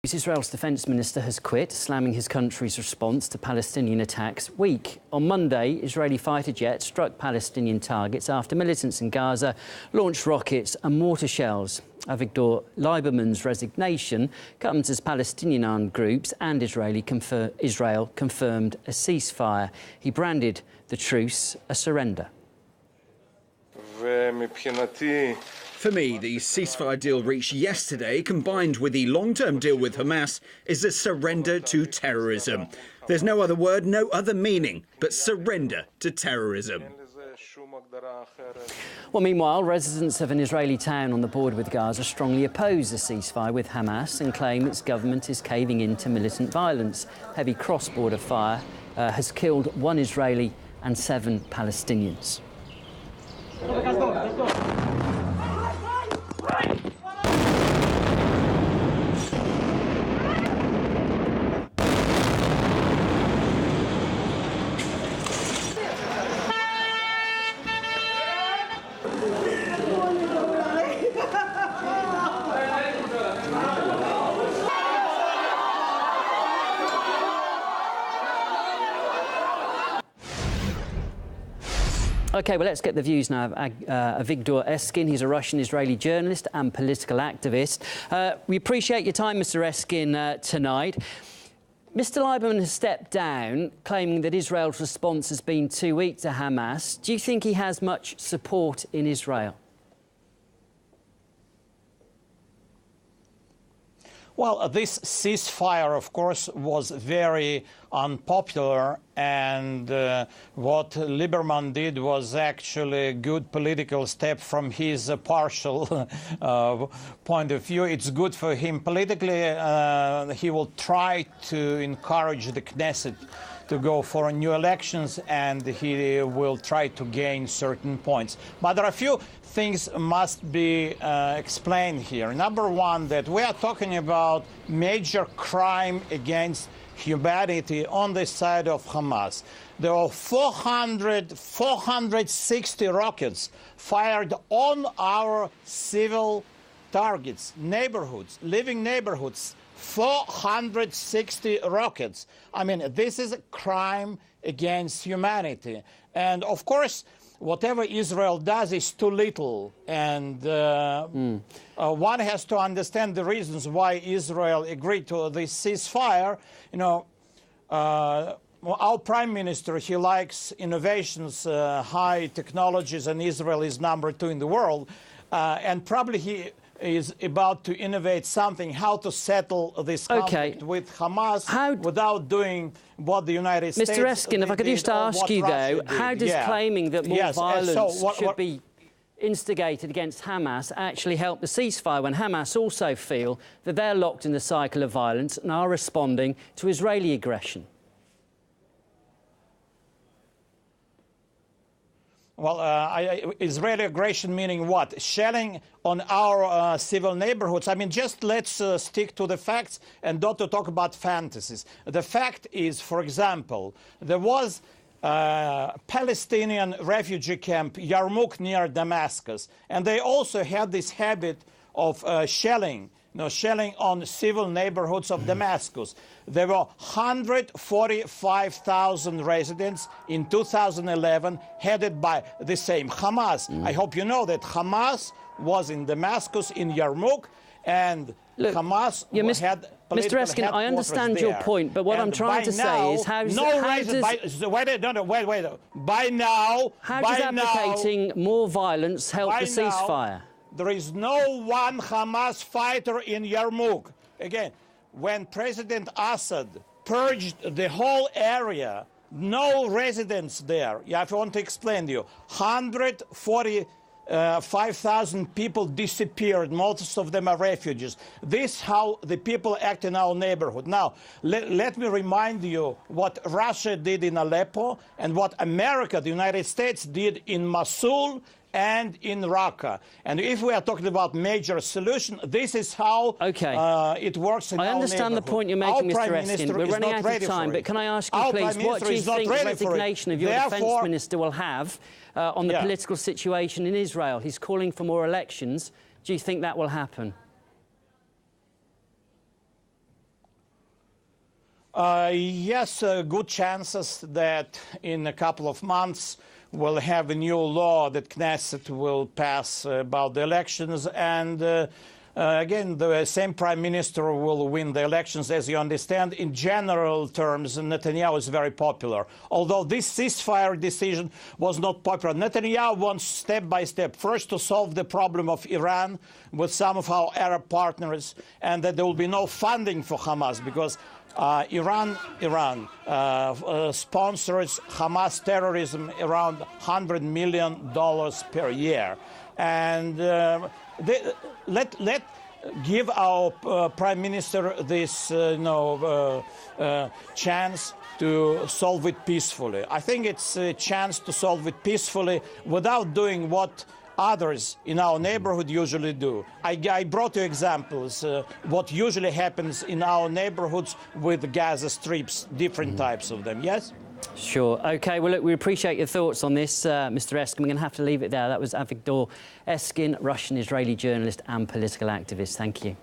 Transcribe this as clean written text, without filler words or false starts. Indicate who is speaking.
Speaker 1: Israel's Defense Minister has quit, slamming his country's response to Palestinian attacks weak. On Monday, Israeli fighter jets struck Palestinian targets after militants in Gaza launched rockets and mortar shells. Avigdor Lieberman's resignation comes as Palestinian armed groups and Israel confirmed a ceasefire. He branded the truce a surrender.
Speaker 2: For me, the ceasefire deal reached yesterday, combined with the long-term deal with Hamas, is a surrender to terrorism. There's no other word, no other meaning, but surrender to terrorism.
Speaker 1: Well, meanwhile, residents of an Israeli town on the border with Gaza strongly oppose the ceasefire with Hamas and claim its government is caving in to militant violence. Heavy cross-border fire has killed 1 Israeli and 7 Palestinians. OK, well, let's get the views now of Avigdor Lieberman. He's a Russian-Israeli journalist and political activist. We appreciate your time, Mr. Lieberman, tonight. Mr. Lieberman has stepped down, claiming that Israel's response has been too weak to Hamas. Do you think he has much support in Israel?
Speaker 3: Well, this ceasefire, of course, was very unpopular, and what Lieberman did was actually a good political step from his partial point of view. It's good for him politically. He will try to encourage the Knesset to go for new elections, and he will try to gain certain points. But there are a few things must be explained here. Number one, that we are talking about major crime against humanity on the side of Hamas. There are 460 rockets fired on our civil targets, neighborhoods, living neighborhoods. 460 rockets. I mean, this is a crime against humanity. And of course, whatever Israel does is too little. And one has to understand the reasons why Israel agreed to this ceasefire. You know, our prime minister, he likes innovations, high technologies, and Israel is #2 in the world. And probably he is about to innovate something, how to settle this conflict with Hamas without doing what the United States
Speaker 1: did. Mr. Lieberman, if I could just ask you, though, how does claiming that more violence should be instigated against Hamas actually help the ceasefire when Hamas also feel that they're locked in the cycle of violence and are responding to Israeli aggression?
Speaker 3: Well, Israeli aggression meaning what? Shelling on our civil neighborhoods? I mean, just let's stick to the facts and not to talk about fantasies. The fact is, for example, there was a Palestinian refugee camp, Yarmouk, near Damascus, and they also had this habit of shelling on civil neighborhoods of Damascus. There were 145,000 residents in 2011 headed by the same Hamas. I hope you know that Hamas was in Damascus, in Yarmouk, and Hamas had
Speaker 1: Mr. Lieberman, I understand your point, but what I'm trying to say is how does advocating more violence help the ceasefire?
Speaker 3: There is no one Hamas fighter in Yarmouk. Again, when President Assad purged the whole area, no residents there. Yeah, if I want to explain to you, 145,000 people disappeared. Most of them are refugees. This is how the people act in our neighborhood. Now, let me remind you what Russia did in Aleppo and what America, the United States, did in Mosul and in Raqqa. And if we are talking about major solution, this is how it works in our neighborhood.
Speaker 1: I understand the point you're making, Mr. Lieberman. We're running out of time, but can I ask you, please, what do you think the resignation of your defence minister will have on the political situation in Israel? He's calling for more elections. Do you think that will happen?
Speaker 3: Yes, good chances that in a couple of months we'll have a new law that Knesset will pass about the elections, and again, the same prime minister will win the elections. As you understand, in general terms, Netanyahu is very popular. Although this ceasefire decision was not popular, Netanyahu wants step by step, first to solve the problem of Iran with some of our Arab partners, and that there will be no funding for Hamas, because Iran sponsors Hamas terrorism around $100 million per year. And let give our prime minister this chance to solve it peacefully. I think it's a chance to solve it peacefully without doing what others in our neighborhood usually do. I brought you examples, what usually happens in our neighborhoods with Gaza strips, different types of them, yes?
Speaker 1: Sure. OK, well, look, we appreciate your thoughts on this, Mr. Eskin. We're going to have to leave it there. That was Avigdor Eskin, Russian-Israeli journalist and political activist. Thank you.